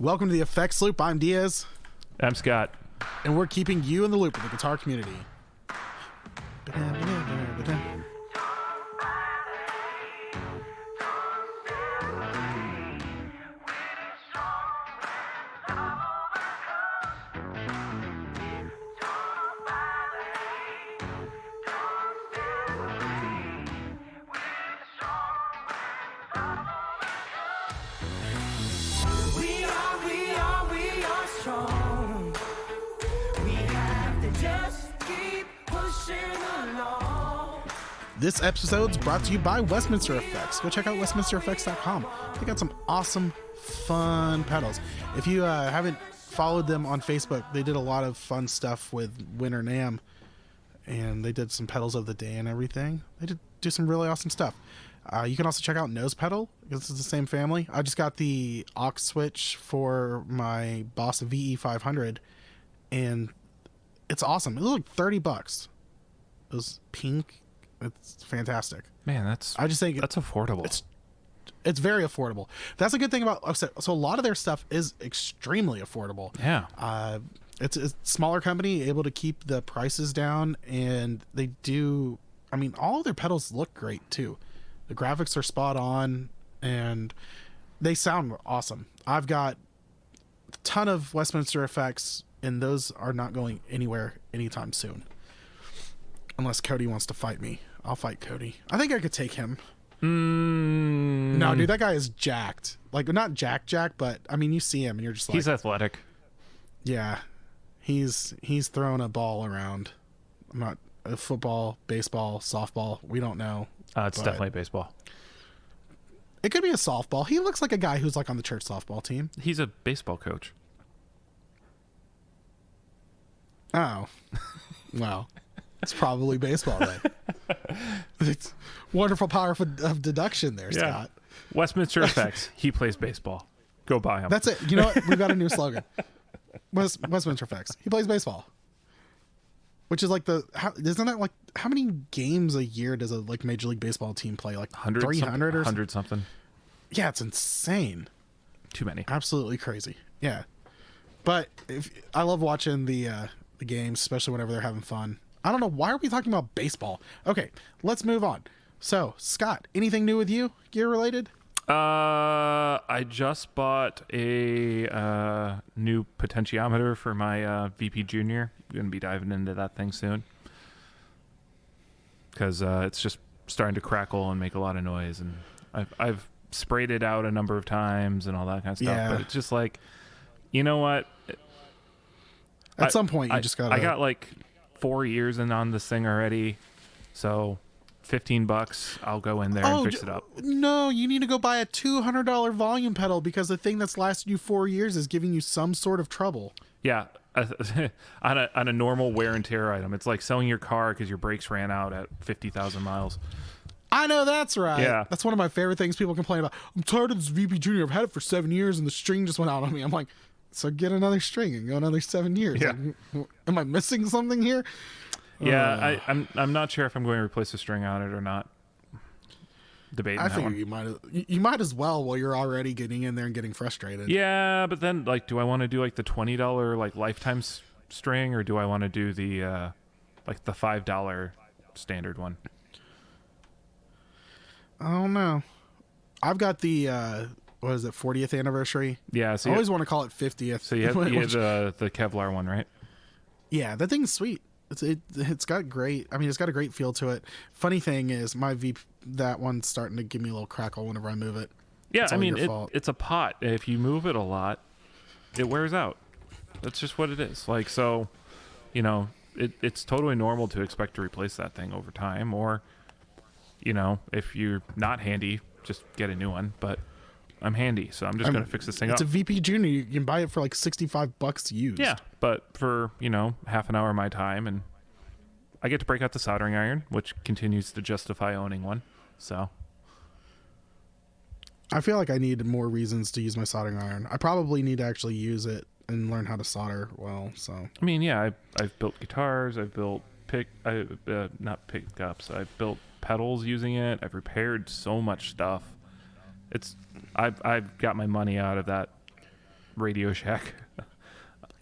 Welcome to the Effects Loop. I'm Diaz. I'm Scott. And we're keeping you in the loop of the guitar community. This episode's brought to you by Westminster Effects. Go check out westminstereffects.com. They got some awesome, fun pedals. If you haven't followed them on Facebook, they did a lot of fun stuff with Winter NAMM, and they did some pedals of the day and everything. They did do some really awesome stuff. You can also check out Nose Pedal, because it's the same family. I just got the aux switch for my Boss VE500, and it's awesome. It was like $30. It was pink. It's fantastic. Man, I just think that's affordable. It's very affordable. That's a good thing about, so a lot of their stuff is extremely affordable. Yeah. It's a smaller company, able to keep the prices down, and they do, I mean, all of their pedals look great too. The graphics are spot on, and they sound awesome. I've got a ton of Westminster Effects, and those are not going anywhere anytime soon. Unless Cody wants to fight me. I'll fight Cody. I think I could take him. No, dude, that guy is jacked. Like, not jack, but, I mean, you see him, and you're just like... He's athletic. Yeah. He's throwing a ball around. I'm not... Football, baseball, softball, we don't know. It's definitely baseball. It could be a softball. He looks like a guy who's, like, on the church softball team. He's a baseball coach. Oh. Well... It's probably baseball then. It's wonderful power of deduction there, Scott. Westminster Effects. He plays baseball. Go buy him. That's it. You know what? We've got a new slogan. Westminster Effects. He plays baseball. Which is like isn't that like, how many games a year does a like Major League Baseball team play? Like 300 or 100 something. Yeah, it's insane. Too many. Absolutely crazy. Yeah. But I love watching the games, especially whenever they're having fun. I don't know. Why are we talking about baseball? Okay, let's move on. So, Scott, anything new with you, gear related? I just bought a new potentiometer for my VP Junior. I'm going to be diving into that thing soon. Because it's just starting to crackle and make a lot of noise. And I've sprayed it out a number of times and all that kind of stuff. Yeah. But it's just like, you know what? At some point, you just got to... I got like 4 years in on this thing already, so $15, I'll go in there and fix it up. No, you need to go buy a $200 volume pedal, because the thing that's lasted you 4 years is giving you some sort of trouble. Yeah, on a normal wear and tear item, it's like selling your car because your brakes ran out at 50,000 miles. I know, that's right. Yeah, that's one of my favorite things people complain about. I'm tired of this VP Junior. I've had it for 7 years and the string just went out on me. I'm like, so get another string and go another 7 years. Yeah. Like, am I missing something here? Yeah, I'm not sure if I'm going to replace the string on it or not. Debating I that figure one. you might as well while you're already getting in there and getting frustrated. Yeah, but then like, do I want to do like the $20 like lifetime string, or do I want to do the like the $5 standard one? I don't know. I've got the what is it, 40th anniversary? Yeah, so I always want to call it 50th. So you have the Kevlar one, right? Yeah, that thing's sweet. It's got great. I mean, it's got a great feel to it. Funny thing is, that one's starting to give me a little crackle whenever I move it. Yeah, I mean, it's a pot. If you move it a lot, it wears out. That's just what it is. Like, so, you know, it's totally normal to expect to replace that thing over time, or, you know, if you're not handy, just get a new one. But I'm handy, so I'm just going to fix this thing up. It's a VP Junior. You can buy it for like $65 used. Yeah, but for, you know, half an hour of my time, and I get to break out the soldering iron, which continues to justify owning one. So I feel like I need more reasons to use my soldering iron. I probably need to actually use it and learn how to solder well. So I mean, yeah, I've built guitars, I've built not pickups, I've built pedals using it. I've repaired so much stuff. I've got my money out of that Radio Shack.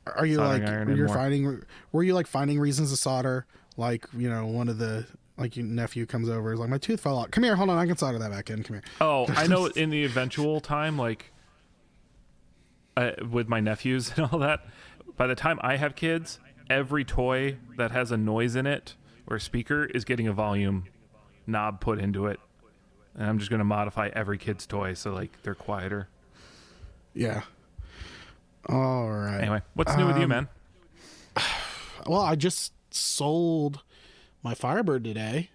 Are you soldering like iron you're anymore. finding? Were you like finding reasons to solder? Like, you know, one of the like your nephew comes over, is like, my tooth fell out. Come here, hold on, I can solder that back in. Come here. Oh, I know. In the eventual time, like with my nephews and all that, by the time I have kids, every toy that has a noise in it or a speaker is getting a volume knob put into it, and I'm just going to modify every kid's toy so like they're quieter. Yeah. All right. Anyway, what's new with you, man? Well, I just sold my Firebird today.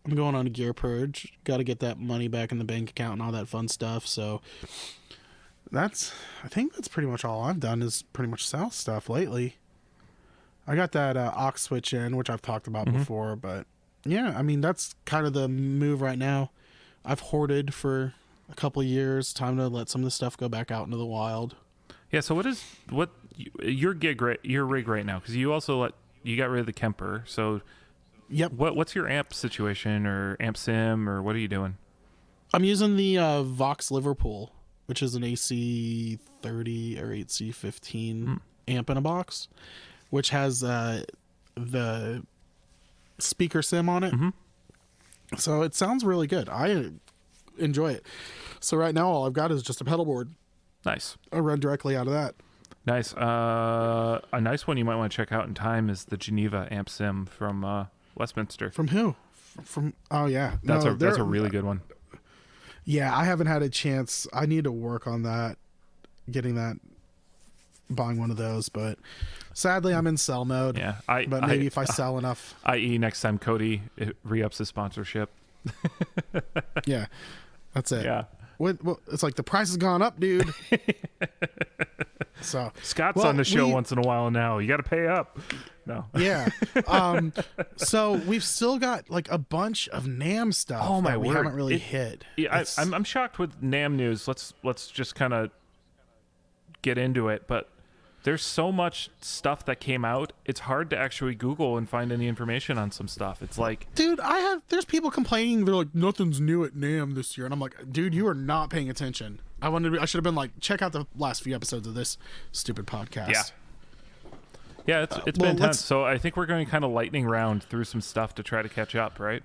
I'm going on a gear purge. Got to get that money back in the bank account and all that fun stuff. So I think that's pretty much all I've done is pretty much sell stuff lately. I got that aux switch in, which I've talked about before, but yeah, I mean, that's kind of the move right now. I've hoarded for a couple of years. Time to let some of the stuff go back out into the wild. Yeah. So what your rig right now? Because you also you got rid of the Kemper. So Yep. what's your amp situation or amp sim or what are you doing? I'm using the Vox Liverpool, which is an AC30 or AC15 amp in a box, which has the speaker sim on it. So it sounds really good. I enjoy it. So right now all I've got is just a pedal board. Nice. I run directly out of that. Nice. A nice one you might want to check out in time is the Geneva amp sim from Westminster. From who? From oh yeah, That's no, a really good one. Yeah, I haven't had a chance. I need to work on that, buying one of those. But sadly, I'm in sell mode. Yeah, but maybe if I sell enough, i.e. next time Cody re-ups his sponsorship. yeah, that's it. Yeah. What, it's like the price has gone up, dude. So Scott's on the show once in a while now. You got to pay up. No. Yeah. So we've still got like a bunch of NAMM stuff. Oh my that we word. haven't really hit. Yeah, I'm shocked with NAMM news. Let's just kind of get into it. But there's so much stuff that came out. It's hard to actually Google and find any information on some stuff. It's like, dude, there's people complaining. They're like, nothing's new at NAMM this year, and I'm like, dude, you are not paying attention. I should have been like, check out the last few episodes of this stupid podcast. Yeah, it's been intense. So I think we're going kind of lightning round through some stuff to try to catch up, right?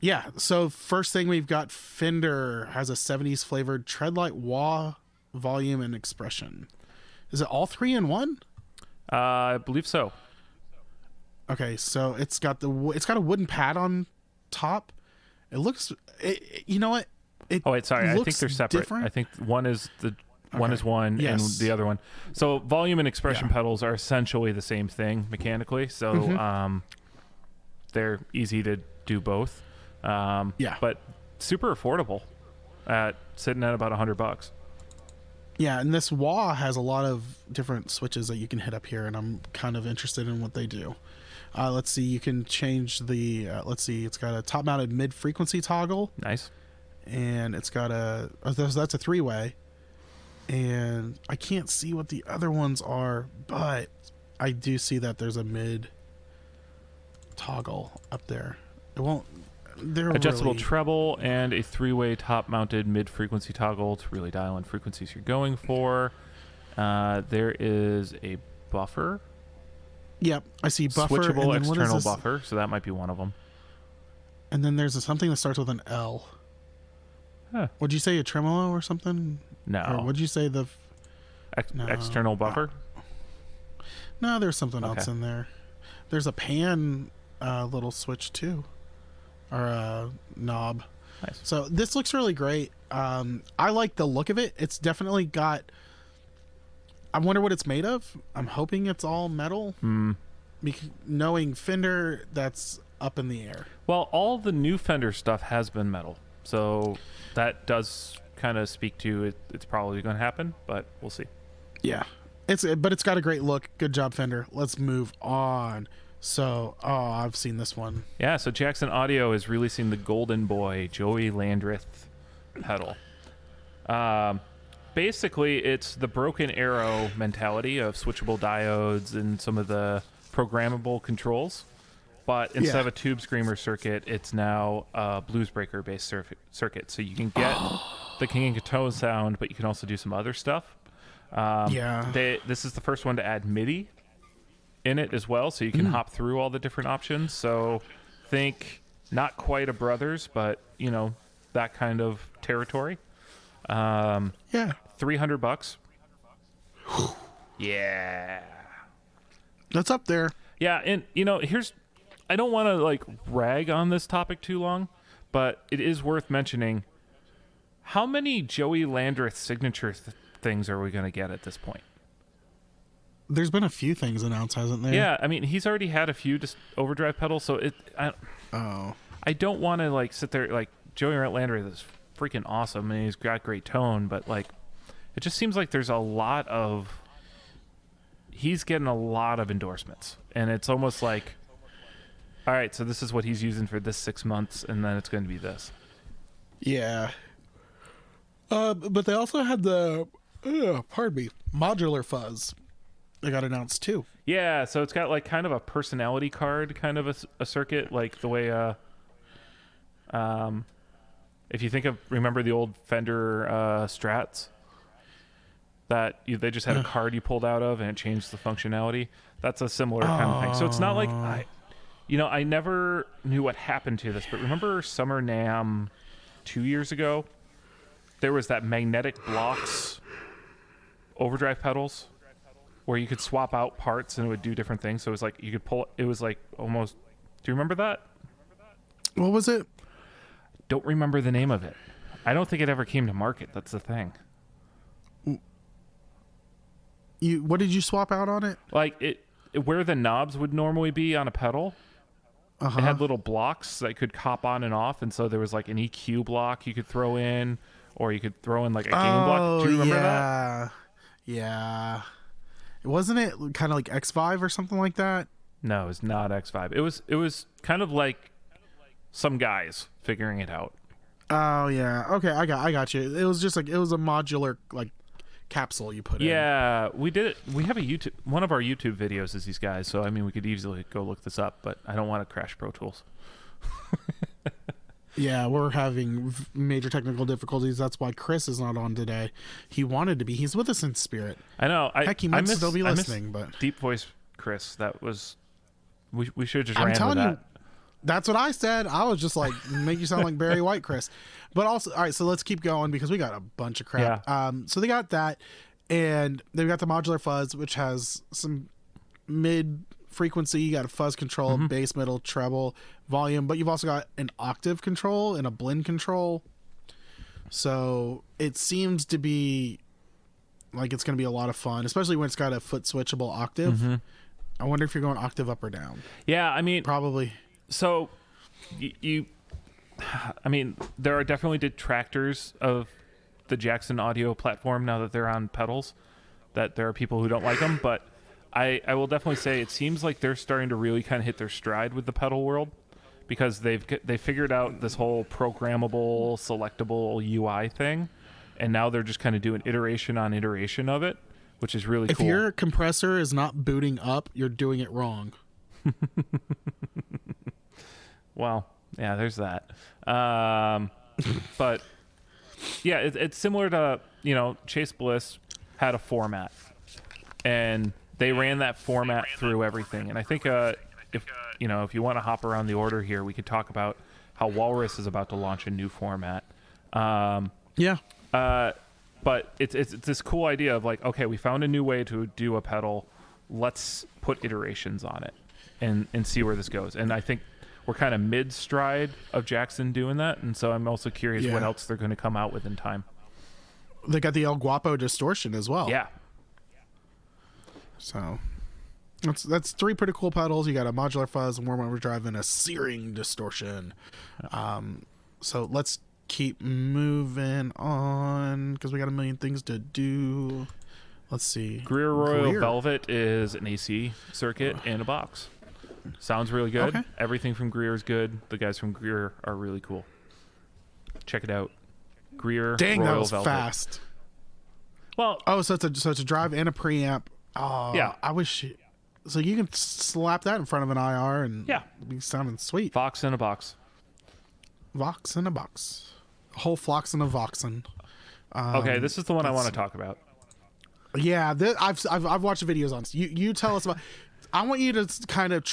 Yeah. So first thing we've got, Fender has a 70s flavored treadlight wah volume and expression. Is it all 3 in 1? I believe so. Okay, so it's got a wooden pad on top. It looks, you know what? Oh wait, sorry. I think they're separate. Different. I think one is one Yes. and the other one. So volume and expression pedals are essentially the same thing mechanically. So they're easy to do both. But super affordable sitting at about $100. Yeah, and this wah has a lot of different switches that you can hit up here, and I'm kind of interested in what they do. Let's see, you can change the, it's got a top-mounted mid-frequency toggle. Nice. And it's got that's a 3-way. And I can't see what the other ones are, but I do see that there's a mid toggle up there. It won't... Adjustable treble and a 3-way top-mounted mid-frequency toggle to really dial in frequencies you're going for. There is a buffer. Yep, I see buffer. Switchable and external buffer, so that might be one of them. And then there's something that starts with an L. Huh. Would you say a tremolo or something? No. Or would you say the... external buffer? No, there's something else in there. There's a pan little switch too. Or a knob. Nice. So this looks really great. I like the look of it. It's definitely got... I wonder what it's made of. I'm hoping it's all metal. Knowing Fender, that's up in the air. Well, all the new Fender stuff has been metal. So that does kind of speak to it. It's probably going to happen, but we'll see. Yeah. But it's got a great look. Good job, Fender. Let's move on. So, I've seen this one. Yeah, so Jackson Audio is releasing the Golden Boy Joey Landreth pedal. Basically, it's the Broken Arrow mentality of switchable diodes and some of the programmable controls. But instead of a Tube Screamer circuit, it's now a Blues Breaker-based circuit. So you can get the King and Katone sound, but you can also do some other stuff. Yeah. This is the first one to add MIDI in it as well, so you can hop through all the different options. So think not quite a Brothers, but that kind of territory. Yeah. $300. Yeah. That's up there. Yeah, and I don't want to like rag on this topic too long, but it is worth mentioning how many Joey Landreth signature things are we going to get at this point? There's been a few things announced, hasn't there? Yeah, I mean, he's already had a few just overdrive pedals, so I don't want to like sit there like Joey Landreth is freaking awesome and he's got great tone, but like it just seems like there's he's getting a lot of endorsements, and it's almost like, all right, so this is what he's using for this 6 months, and then it's going to be this. Yeah. But they also had the modular fuzz. They got announced too. Yeah, so it's got like kind of a personality card kind of a circuit, like the way if you remember the old Fender Strats that they just had a card you pulled out of and it changed the functionality. That's a similar kind of thing. So it's not like I never knew what happened to this, but remember Summer NAMM 2 years ago? There was that magnetic blocks overdrive pedals where you could swap out parts and it would do different things. So it was like you could pull. It was like almost. Do you remember that? What was it? Don't remember the name of it. I don't think it ever came to market. That's the thing. What did you swap out on it? Like where the knobs would normally be on a pedal. It had little blocks that could hop on and off, and so there was like an EQ block you could throw in, or you could throw in like a gain block. Do you remember that? Yeah. Wasn't it kind of like X5 or something like that? No, it's not X5. It was kind of like some guys figuring it out. Oh yeah. Okay, I got you. It was just like it was a modular like capsule you put in. Yeah, we did it. We have one of our YouTube videos is these guys, so I mean we could easily go look this up, but I don't want to crash Pro Tools. Yeah, we're having major technical difficulties. That's why Chris is not on today. He wanted to be. He's with us in spirit. I know. Heck, he might still be listening, but deep voice Chris, that was we should have just I'm ran telling with you, that. that's what I said. I was just like, make you sound like Barry White, Chris. But also, all right, so let's keep going because we got a bunch of crap. Yeah. So they got that, and they've got the modular fuzz, which has some mid frequency. You got a fuzz control, bass, middle, treble, volume, but you've also got an octave control and a blend control. So it seems to be like it's going to be a lot of fun, especially when it's got a foot switchable octave. I wonder if you're going octave up or down. Yeah, I mean, Probably. so I mean, there are definitely detractors of the Jackson audio platform now that they're on pedals, that there are people who don't like them, but I will definitely say it seems like they're starting to really kind of hit their stride with the pedal world, because they figured out this whole programmable, selectable UI thing, and now they're just kind of doing iteration on iteration of it, which is really If cool. your compressor is not booting up, you're doing it wrong. Well, yeah, there's that. But yeah, it's similar to, Chase Bliss had a format, and they ran that format through everything. And I think if you want to hop around the order here, we could talk about how Walrus is about to launch a new format. Yeah. But it's this cool idea of like, okay, we found a new way to do a pedal. Let's put iterations on it and see where this goes. And I think we're kind of mid-stride of Jackson doing that. And so I'm also curious what else they're going to come out with in time. They got the El Guapo distortion as well. Yeah. So that's three pretty cool pedals. You got a modular fuzz, warm overdrive, and a searing distortion. So let's keep moving on because we got a million things to do. Let's see. Greer Royal Velvet is an AC circuit in a box. Sounds really good. Okay. Everything from Greer is good. The guys from Greer are really cool. Check it out. Greer Dang, Royal that was Velvet. fast. Well, so it's a drive and a preamp. Oh, yeah. I wish. So you can slap that in front of an IR and be sounding sweet. Vox in a box. Vox in a box. A whole flox in a voxen. Okay, this is the one I want to talk about. Yeah, I've watched videos on this. You tell us about. I want you to kind of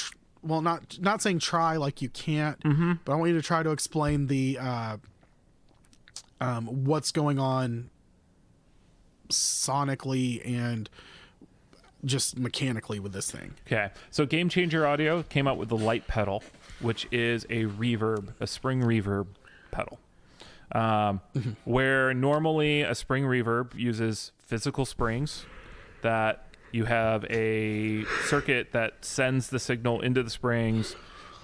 not saying try like you can't, but I want you to try to explain the what's going on sonically and just mechanically with this thing. Okay, so Game Changer Audio came out with the light pedal, which is a spring reverb pedal. Where normally a spring reverb uses physical springs that you have a circuit that sends the signal into the springs.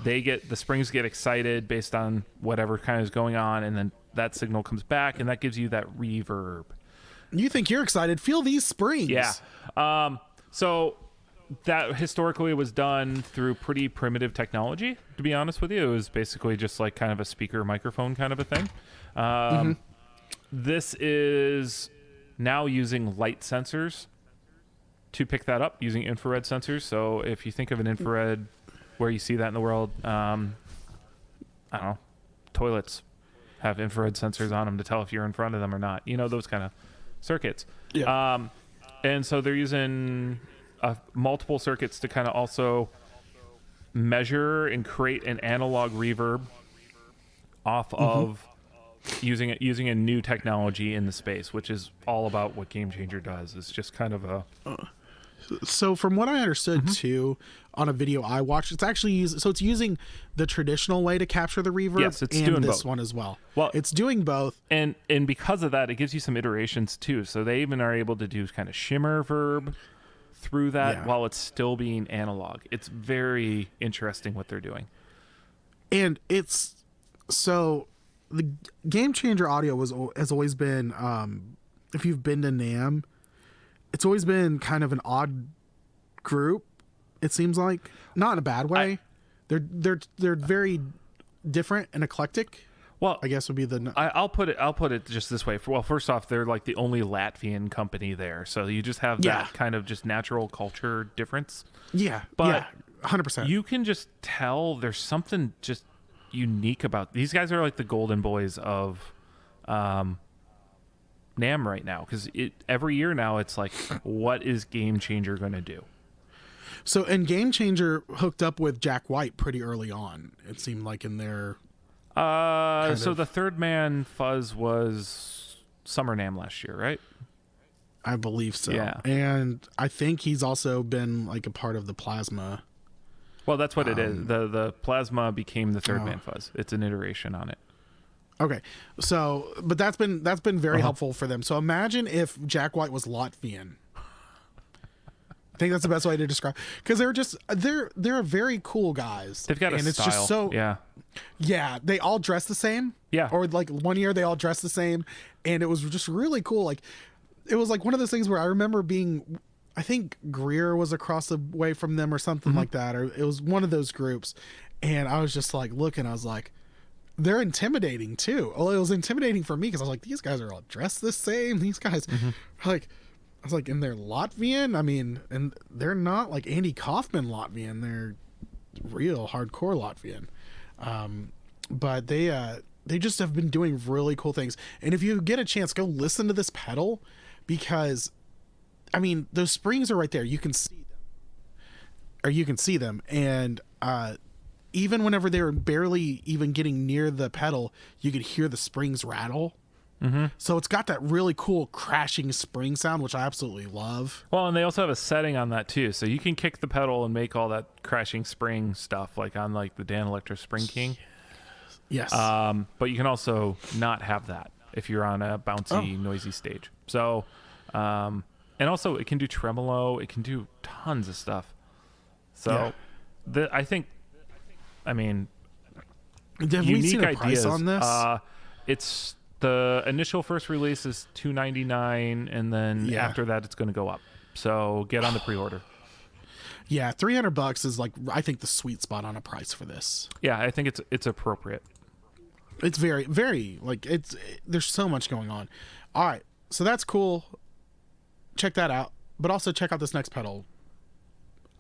The springs get excited based on whatever kind is going on, and then that signal comes back, and that gives you that reverb. You think you're excited? Feel these springs. Yeah. So that historically was done through pretty primitive technology, to be honest with you. It was basically just like kind of a speaker microphone kind of a thing. This is now using light sensors to pick that up, using infrared sensors. So if you think of an infrared, where you see that in the world, I don't know, toilets have infrared sensors on them to tell if you're in front of them or not. Those kind of circuits. Yeah. And so they're using multiple circuits to kind of also measure and create an analog reverb off of using a new technology in the space, which is all about what Game Changer does. It's just kind of a... So from what I understood too, on a video I watched, it's actually it's using the traditional way to capture the reverb. Yes, it's and doing this both. one as well. Well, it's doing both, and because of that, it gives you some iterations too. So they even are able to do kind of shimmer verb through that while it's still being analog. It's very interesting what they're doing. And it's so the Game Changer Audio has always been, if you've been to NAMM, it's always been kind of an odd group. It seems like, not in a bad way. They're very different and eclectic. Well, I guess would be the. I'll put it just this way. First off, they're like the only Latvian company there, so you just have that kind of just natural culture difference. Yeah, but 100%. You can just tell there's something just unique about these guys. Are like the golden boys of NAMM right now, because every year now it's like, what is Game Changer going to do? So, and Game Changer hooked up with Jack White pretty early on. It seemed like in their. So the Third Man Fuzz was Summer NAMM last year, right? I believe so. Yeah. And I think he's also been like a part of the Plasma. Well, that's what it is. The Plasma became the Third Man Fuzz. It's an iteration on it. Okay. So, but that's been very helpful for them. So imagine if Jack White was Latvian. I think that's the best way to describe, because they're very cool guys. They've got a style. It's just so yeah. They all dress the same. Yeah. Or like one year they all dressed the same, and it was just really cool. Like it was like one of those things where I remember being, I think Greer was across the way from them or something like that, or it was one of those groups, and I was just like looking. I was like, they're intimidating too. Well, it was intimidating for me because I was like, these guys are all dressed the same. These guys are like. I was like, and they're Latvian? I mean, and they're not like Andy Kaufman Latvian. They're real hardcore Latvian. But they just have been doing really cool things. And if you get a chance, go listen to this pedal, because, I mean, those springs are right there. You can see them. And even whenever they were barely even getting near the pedal, you could hear the springs rattle. So it's got that really cool crashing spring sound, which I absolutely love. Well, and they also have a setting on that too, so you can kick the pedal and make all that crashing spring stuff, like on like the Dan Electro Spring King. Yes. But you can also not have that if you're on a bouncy, noisy stage. So, and also it can do tremolo. It can do tons of stuff. So, I mean, have unique we seen a ideas price on this? It's the initial first release is $299, and then after that it's going to go up. So get on the pre-order. Yeah, $300 is like, I think, the sweet spot on a price for this. Yeah, I think it's appropriate. It's very, very like there's so much going on. All right, so that's cool. Check that out, but also check out this next pedal.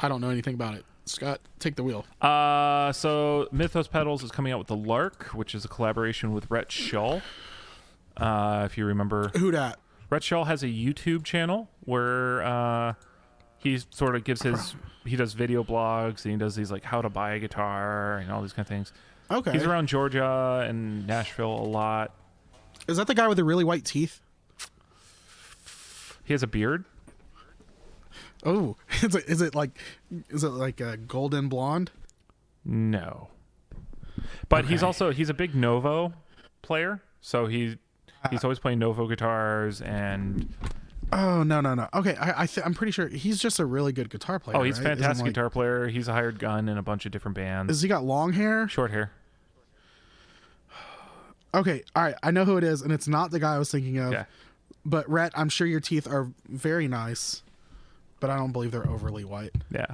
I don't know anything about it. Scott, take the wheel. So Mythos Pedals is coming out with the Lark, which is a collaboration with Rhett Shull. If you remember, Who dat? Rhett Shaw has a YouTube channel where he sort of gives he does video blogs and he does these like how to buy a guitar and all these kind of things. Okay. He's around Georgia and Nashville a lot. Is that the guy with the really white teeth? He has a beard. Oh, is it like a golden blonde? No. But Okay. he's a big Novo player, so he's always playing Novo guitars and Oh no. Okay, I'm pretty sure he's just a really good guitar player. he's a right? fantastic guitar player. He's a hired gun in a bunch of different bands. Has he got long hair? Short hair. Okay, all right. I know who it is, and it's not the guy I was thinking of. Yeah. But Rhett, I'm sure your teeth are very nice, but I don't believe they're overly white. Yeah.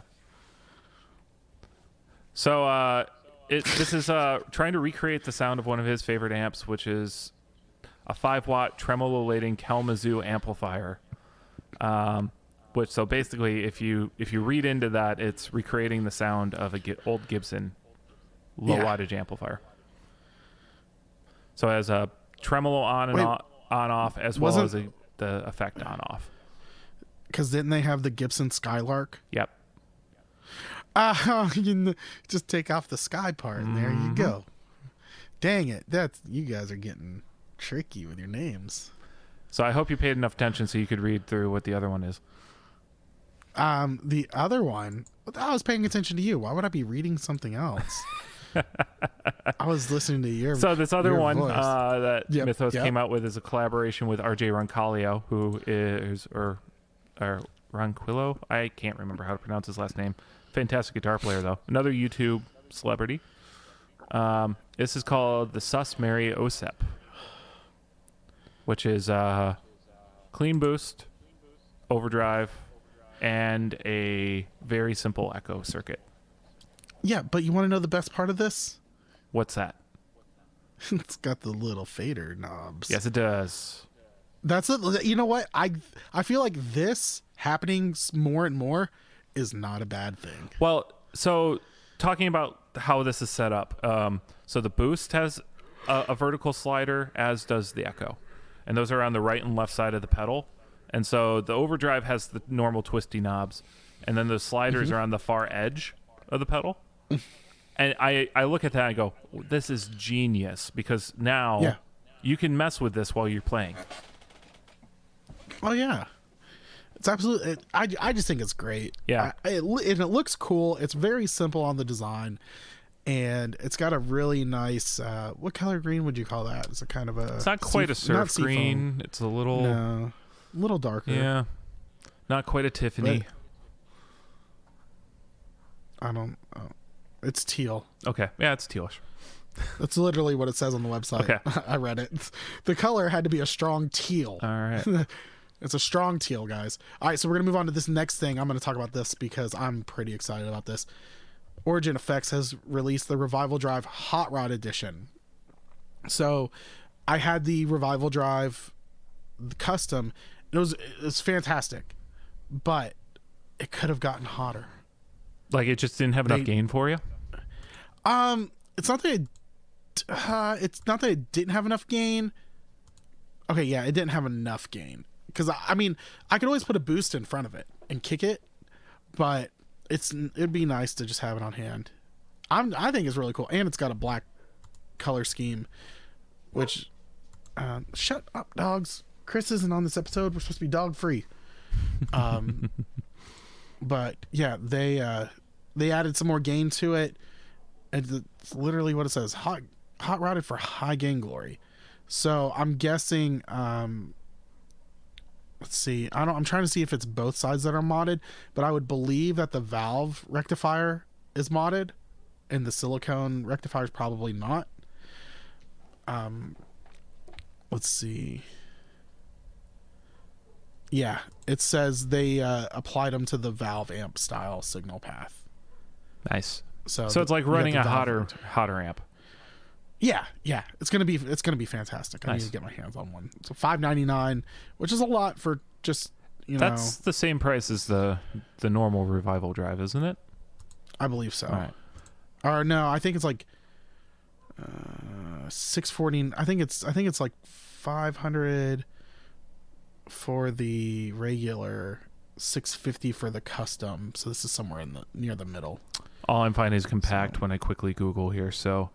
So this is trying to recreate the sound of one of his favorite amps, which is a 5-watt tremolo-lating Kalamazoo amplifier. Which so basically, if you read into that, it's recreating the sound of old Gibson low wattage amplifier. So it has a tremolo on and on off, as well as the effect on off. Because didn't they have the Gibson Skylark? Yep. Just take off the sky part, and there you go. Dang it! You guys are getting tricky with your names. So I hope you paid enough attention so you could read through what the other one is. The other one, I was paying attention to you. Why would I be reading something else? I was listening to your. So this other one voice. that Yep, Mythos yep. came out with is a collaboration with RJ Ronquillo, who is or Ronquillo. I can't remember how to pronounce his last name. Fantastic guitar player though. Another YouTube celebrity. This is called the Sus Mary OSEP, which is clean boost, overdrive, and a very simple echo circuit. Yeah, but you want to know the best part of this? What's that? It's got the little fader knobs. Yes, it does. That's it. You know what? I feel like this happening more and more is not a bad thing. Well, so talking about how this is set up, so the boost has a vertical slider, as does the echo, and those are on the right and left side of the pedal. And so the overdrive has the normal twisty knobs, and then the sliders are on the far edge of the pedal. And I look at that and I go, this is genius, because now you can mess with this while you're playing. Oh yeah, it's absolutely. I just think it's great. Yeah. And it looks cool. It's very simple on the design, and it's got a really nice. What color green would you call that? It's a kind of a. It's not quite a surf green. It's a little little darker. Yeah, not quite a Tiffany. But I don't. It's teal. Okay, yeah, it's tealish. That's literally what it says on the website. Okay. I read it. The color had to be a strong teal. All right. It's a strong teal, guys. All right, so we're going to move on to this next thing. I'm going to talk about this because I'm pretty excited about this. Origin Effects has released the Revival Drive Hot Rod Edition. So I had the Revival Drive custom. It was fantastic, but it could have gotten hotter. Like it just didn't have enough gain for you? It's not that it didn't have enough gain. Okay, yeah, it didn't have enough gain. Because I mean, I could always put a boost in front of it and kick it, but it'd be nice to just have it on hand. I think it's really cool, and it's got a black color scheme, which shut up, dogs. Chris isn't on this episode. We're supposed to be dog free. But yeah, they added some more gain to it, and it's literally what it says: hot rodded for high gain glory. So I'm guessing. Let's see. I'm trying to see if it's both sides that are modded, but I would believe that the valve rectifier is modded, and the silicone rectifier is probably not. Let's see. Yeah, it says they applied them to the valve amp style signal path. Nice. So it's like running a hotter amp. Yeah. It's gonna be fantastic. I need to get my hands on one. So $5.99, which is a lot for just That's the same price as the normal Revival Drive, isn't it? I believe so. All right. Or no, I think it's like $640. I think it's like $500. for the regular, $650 for the custom. So this is somewhere in the near the middle. All I'm finding is compact when I quickly Google here. So,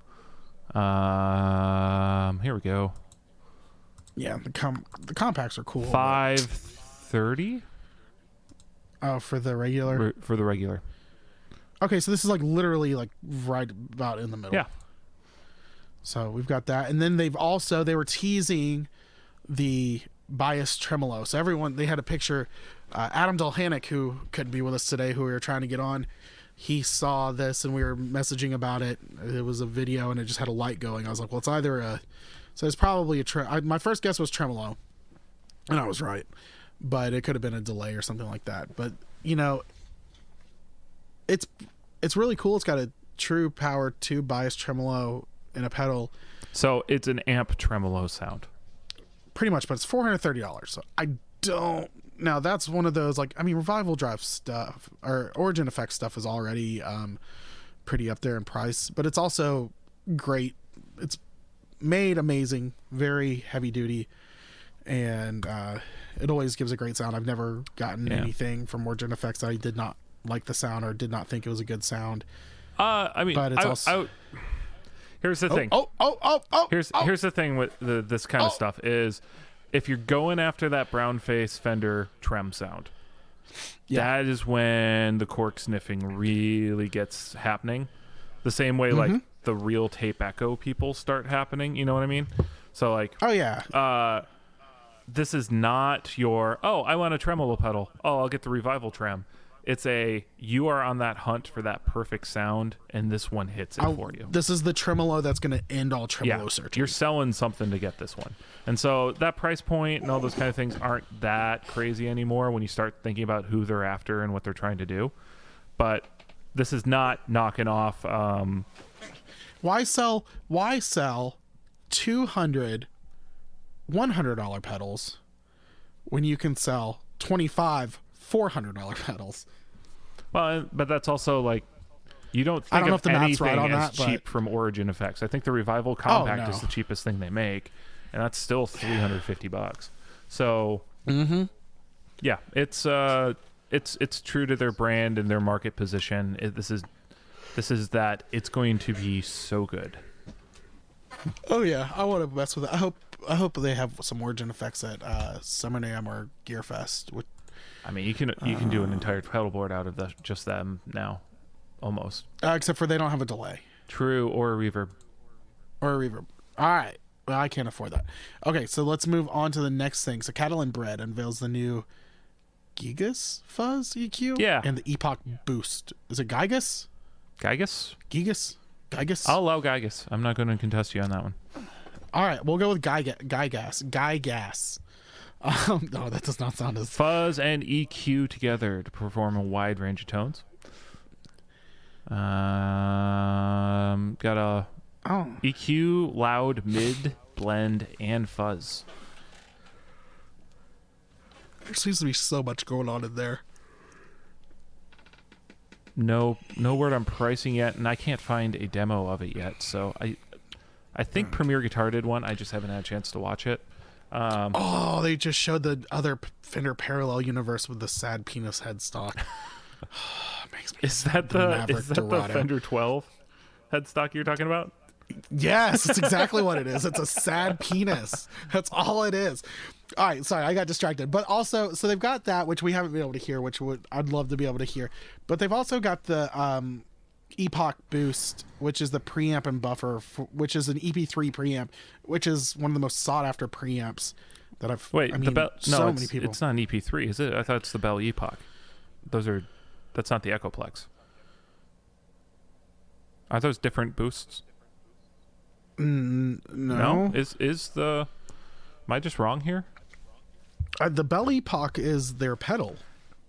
here we go. Yeah, the compacts are cool. $530. Oh, for the regular. For the regular. Okay, so this is like literally like right about in the middle. Yeah. So we've got that, and then they were teasing the bias tremolo. So they had a picture. Adam Dolhanic, who couldn't be with us today, who we were trying to get on, he saw this and we were messaging about it. It was a video and it just had a light going. I was like, well, it's probably my first guess was tremolo, and I was right, but it could have been a delay or something like that. But it's really cool. It's got a true power 2 bias tremolo and a pedal. So it's an amp tremolo sound. Pretty much, but it's $430. So now that's one of those, like, I mean, Revival Drive stuff or Origin Effects stuff is already pretty up there in price, but it's also great. It's made amazing, very heavy duty, and it always gives a great sound. I've never gotten anything from Origin Effects that I did not like the sound or did not think it was a good sound. I mean, but it's also... Here's the thing. Here's the thing with this kind of stuff is, if you're going after that brown face Fender trem sound, that is when the cork sniffing really gets happening. The same way like the real tape echo people start happening. You know what I mean? So like, this is not your, I want a tremolo pedal. Oh, I'll get the Revival trem. It's you are on that hunt for that perfect sound, and this one hits it for you. This is the tremolo that's going to end all tremolo searching. You're selling something to get this one. And so that price point and all those kind of things aren't that crazy anymore when you start thinking about who they're after and what they're trying to do. But this is not knocking off... Why sell 200 $100 pedals when you can sell 25 $400 pedals? Well, but that's also like, you don't think of anything as cheap from Origin Effects. I think the Revival Compact is the cheapest thing they make, and that's still $350. So, yeah, it's true to their brand and their market position. This is that it's going to be so good. Oh yeah, I want to mess with it. I hope they have some Origin Effects at Summer NAMM or Gearfest. I mean, you can do an entire pedal board out of just them now, almost. Except for they don't have a delay. True, or a reverb. All right. Well, I can't afford that. Okay, so let's move on to the next thing. So Catalan Bread unveils the new Gigas Fuzz EQ. Yeah. And the Epoch Boost. Is it Gigas? Gigas? Gigas? I'll allow Gigas. I'm not going to contest you on that one. All right, we'll go with Gigas. No, that does not sound as... Fuzz and EQ together to perform a wide range of tones. Got a EQ, loud, mid, blend, and fuzz. There seems to be so much going on in there. No word on pricing yet, and I can't find a demo of it yet. So I think Premier Guitar did one. I just haven't had a chance to watch it. They just showed the other Fender Parallel Universe with the sad penis headstock. Makes me is that the Fender 12 headstock you're talking about? Yes, it's exactly what it is. It's a sad penis. That's all it is. All right, sorry, I got distracted. But also, so they've got that, which we haven't been able to hear, I'd love to be able to hear. But they've also got the Epoch Boost, which is the preamp and buffer, which is an EP3 preamp, which is one of the most sought after preamps that I've. The Bell. No, many people. It's not an EP3, is it? I thought it's the Bell Epoch. That's not the Echoplex. Are those different boosts? No. Am I just wrong here? The Bell Epoch is their pedal.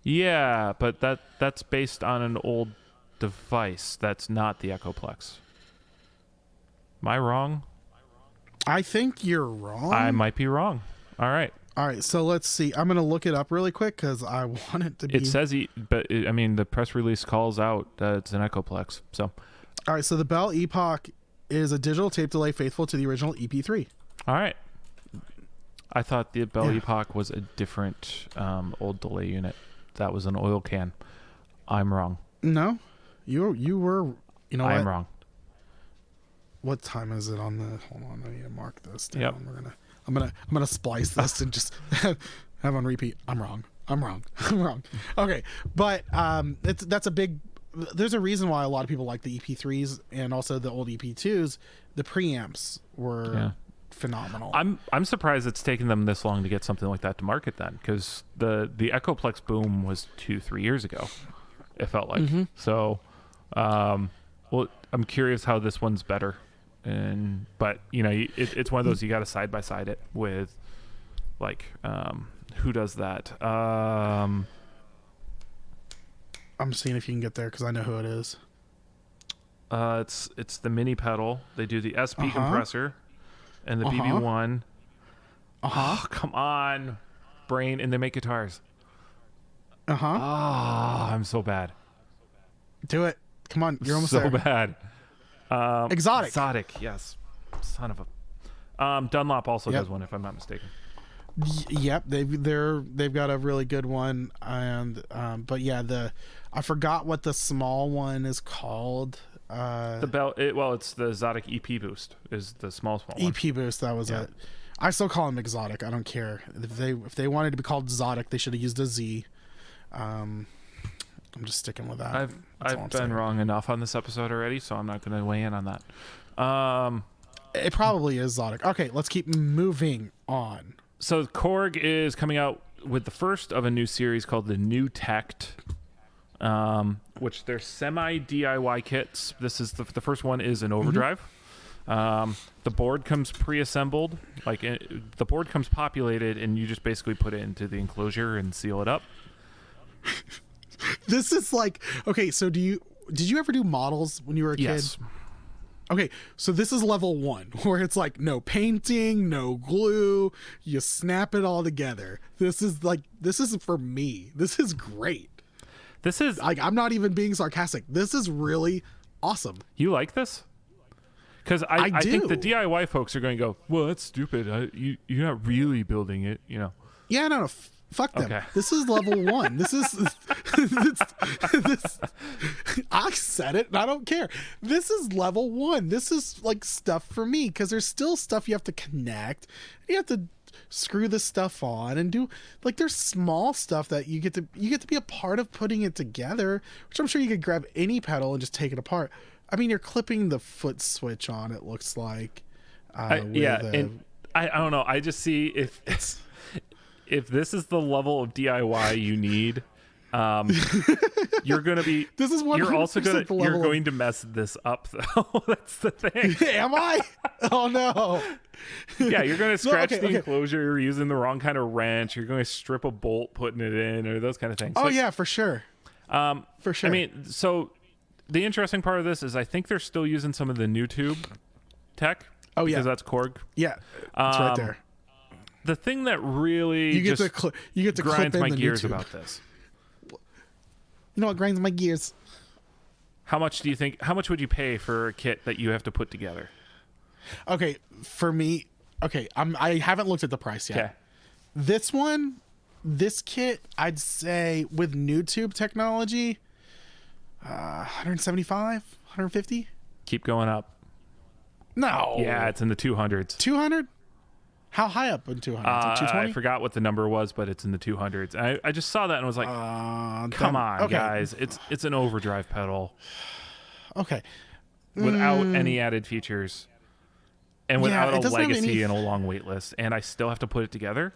Yeah, but that's based on an old device. That's not the Echoplex. Am I wrong? I think you're wrong. I might be wrong. All right, so let's see. I'm going to look it up really quick because I want it to be... It says, the press release calls out that it's an Echoplex. So, all right, so the Bell Epoch is a digital tape delay faithful to the original EP3. All right. I thought the Belle Yeah. Epoque was a different old delay unit. That was an oil can. I'm wrong. No, you were. You know I'm what? wrong. What time is it on the? Hold on, I need to mark this down. Yep. I'm gonna splice this and just have on repeat. I'm wrong. I'm wrong. I'm wrong. Okay, but that's a big. There's a reason why a lot of people like the EP3s and also the old EP2s. The preamps were phenomenal. I'm surprised it's taken them this long to get something like that to market then, because the Echoplex boom was 2-3 years ago. It felt like so. Well, I'm curious how this one's better, but you know, it's one of those you got to side by side it with, like, who does that? I'm seeing if you can get there because I know who it is. It's the mini pedal. They do the SP compressor and the BB1. Oh, come on, brain, and they make guitars. Oh, I'm so bad. Do it. Come on, you're almost so there. bad. Exotic, yes. Son of a. Dunlop also does one, if I'm not mistaken. Yep, they've got a really good one, and but yeah, I forgot what the small one is called. It's the Exotic EP Boost is the small one. EP Boost, that was it. I still call them exotic. I don't care if they wanted to be called exotic, they should have used a Z. I'm just sticking with that. I've been wrong enough on this episode already, so I'm not going to weigh in on that. It probably is exotic. Okay, let's keep moving on. So Korg is coming out with the first of a new series called the New Tect, which they're semi DIY kits. This is the first one is an overdrive. The board comes pre-assembled, the board comes populated, and you just basically put it into the enclosure and seal it up. This is like, okay, so did you ever do models when you were a kid? Yes. Okay, so this is level 1, where it's like no painting, no glue, you snap it all together. This is for me. This is great. This is like, I'm not even being sarcastic. This is really awesome. You like this? Because I think the DIY folks are going to go, well, that's stupid. You're not really building it, you know. Yeah, no, fuck them. Okay. This is level 1. This is I said it and I don't care. This is level 1. This is like stuff for me, because there's still stuff you have to connect. You have to screw this stuff on and do, like, there's small stuff that you get to be a part of putting it together, which I'm sure you could grab any pedal and just take it apart. I mean, you're clipping the foot switch on, it looks like. And I don't know. I just see if this is the level of DIY you need, you're going to be. This is 100% you're also going the to you're level going to mess this up though. That's the thing. Am I? Oh no. Yeah, you're going to scratch the okay. enclosure. You're using the wrong kind of wrench. You're going to strip a bolt, putting it in, or those kind of things. Oh yeah, for sure. For sure. I mean, so the interesting part of this is I think they're still using some of the new tube tech. Oh yeah, because that's Korg. Yeah, it's right there. The thing that really you get just to grinds clip in my the gears YouTube. about this. You know what grinds my gears? How much would you pay for a kit that you have to put together? Okay, for me, I haven't looked at the price yet. Okay. This kit, I'd say with new tube technology, 175, 150. Keep going up. No. Yeah, it's in the 200s. 200? How high up in 200? 220? I forgot what the number was, but it's in the 200s. I just saw that and was like, come on, guys. It's an overdrive pedal. Okay. Without any added features. And without a doesn't have legacy and a long wait list. And I still have to put it together.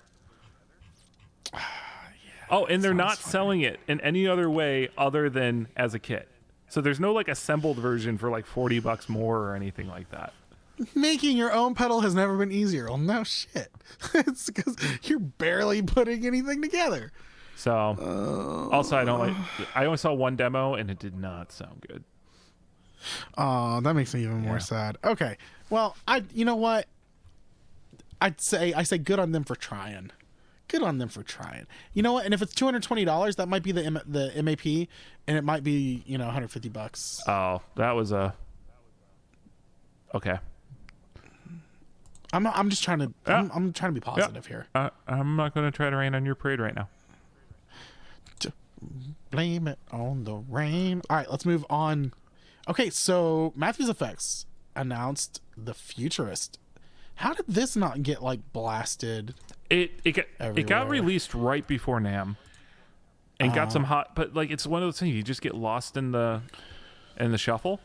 Oh, and they're not selling it in any other way other than as a kit. So there's no like assembled version for like $40 more or anything like that. Making your own pedal has never been easier. Well, no shit. It's because you're barely putting anything together. So, also, I only saw one demo and it did not sound good. Oh, that makes me even more sad. Okay. Well, you know what? I say good on them for trying. Good on them for trying. You know what? And if it's $220, that might be the MAP, and it might be, $150. Oh, that was okay. I'm just trying to. I'm trying to be positive here. I'm not going to try to rain on your parade right now. Blame it on the rain. All right, let's move on. Okay, so Matthews Effects announced the Futurist. How did this not get like blasted? It got released right before NAMM, and got some hot. But like, it's one of those things you just get lost in the shuffle.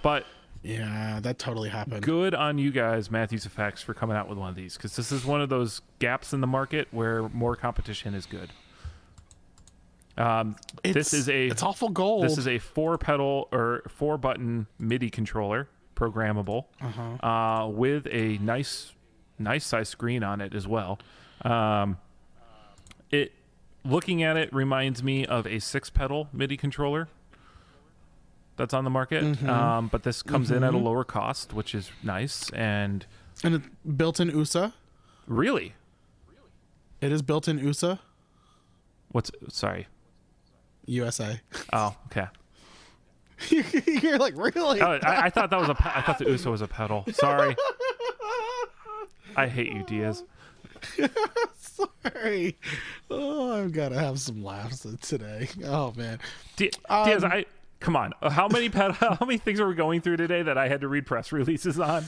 But yeah, that totally happened. Good on you guys, Matthews Effects, for coming out with one of these, because this is one of those gaps in the market where more competition is good. It's awful gold. This is a 4-pedal or 4-button MIDI controller, programmable, with a nice size screen on it as well. Looking at it reminds me of a 6-pedal MIDI controller that's on the market, but this comes in at a lower cost, which is nice. And it's built-in USA. Really? It is built-in USA. Sorry. USA. Oh, okay. You're like, really? Oh, I thought that was I thought the USA was a pedal. Sorry. I hate you, Diaz. Sorry. Oh, I've got to have some laughs today. Oh man. Diaz, come on. How many things are we going through today that I had to read press releases on?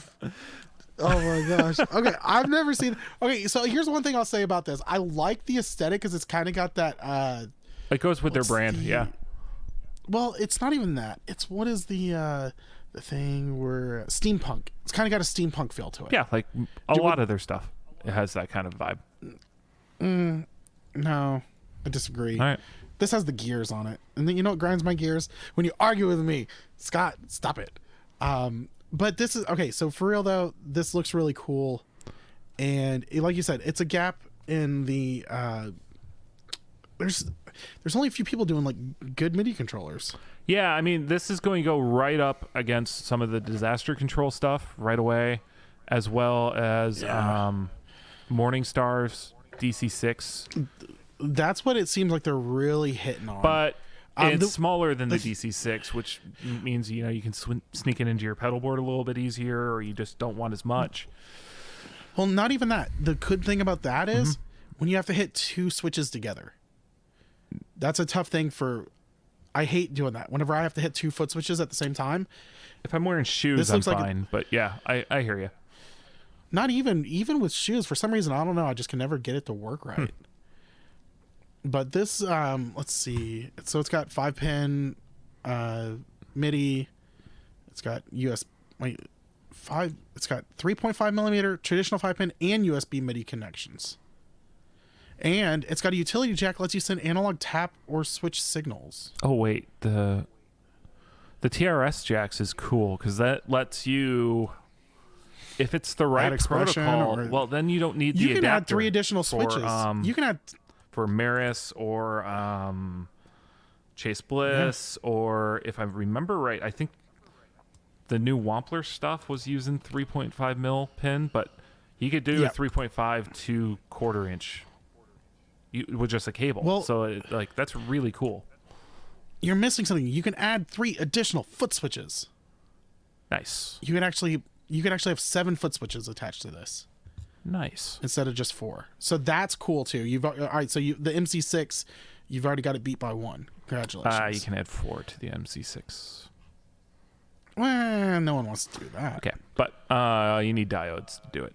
Oh my gosh. Okay, I've never seen. Okay, so here's one thing I'll say about this. I like the aesthetic because it's kind of got that. It goes with their brand, yeah. Well, it's not even that. It's what is the thing where steampunk. It's kind of got a steampunk feel to it. Yeah, like a lot of their stuff. It has that kind of vibe. No, I disagree. All right. This has the gears on it, and then you know what grinds my gears? When you argue with me, Scott. Stop it. But this is okay. So for real though, this looks really cool, and like you said, it's a gap in the. There's only a few people doing like good MIDI controllers. Yeah, I mean, this is going to go right up against some of the disaster control stuff right away, as well as Morningstar's DC6. That's what it seems like they're really hitting on. But it's smaller than the DC6, which means you can sneak it into your pedal board a little bit easier, or you just don't want as much. Well, not even that. The good thing about that is when you have to hit 2 switches together. That's a tough thing for. I hate doing that. Whenever I have to hit 2 foot switches at the same time. If I'm wearing shoes, I'm fine. But yeah, I hear you. Not even with shoes. For some reason, I don't know. I just can never get it to work right. But this, let's see. So it's got 5-pin MIDI. It's got It's got 3.5 millimeter traditional 5-pin and USB MIDI connections. And it's got a utility jack, lets you send analog tap or switch signals. Oh wait, the TRS jacks is cool because that lets you, if it's the right protocol, well then you don't need the adapter. You can add 3 additional switches. You can add for Maris or Chase Bliss, or if I remember right, I think the new Wampler stuff was using 3.5 mil pin, but you could do a 3.5 to 1/4 inch. With just a cable. Well, so that's really cool. You're missing something. You can add 3 additional foot switches. Nice. You can actually have 7 foot switches attached to this. Nice. Instead of just 4. So that's cool too. All right. So the MC6, you've already got it beat by 1. Congratulations. You can add 4 to the MC6. Well, no one wants to do that. Okay, but you need diodes to do it.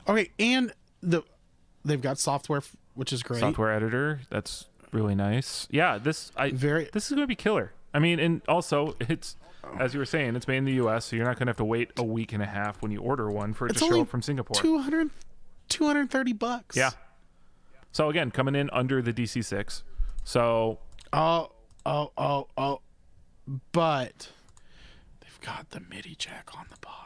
Okay, and they've got software. Which is great. Software editor. That's really nice. Yeah, this is going to be killer. I mean, and also it's, as you were saying, it's made in the U.S., so you're not going to have to wait a week and a half when you order one for it to show up from Singapore. $230. Yeah. So again, coming in under the DC6. So. But they've got the MIDI jack on the bottom.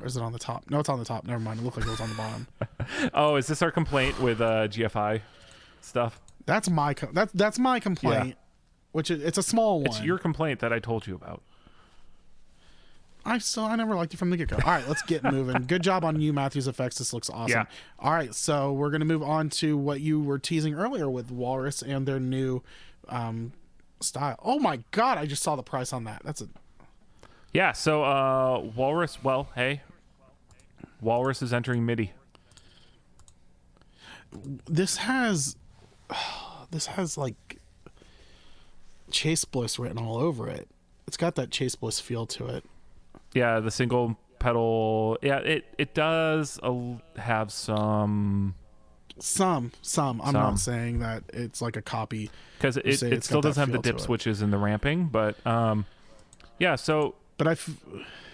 Or is it on the top? No, it's on the top. Never mind. It looked like it was on the bottom. Oh, is this our complaint with GFI stuff? That's my complaint. Yeah. Which it's a small one. It's your complaint that I told you about. I never liked it from the get-go. All right, let's get moving. Good job on you, Matthews Effects. This looks awesome. Yeah. All right, so we're gonna move on to what you were teasing earlier with Walrus and their new style. Oh my God! I just saw the price on that. Yeah, so Walrus, well, hey, Walrus is entering MIDI. This has like Chase Bliss written all over it. It's got that Chase Bliss feel to it. Yeah, the single pedal. Yeah, it does have some. I'm not saying that it's like a copy, because it still doesn't have the dip switches and the ramping, but yeah. So, but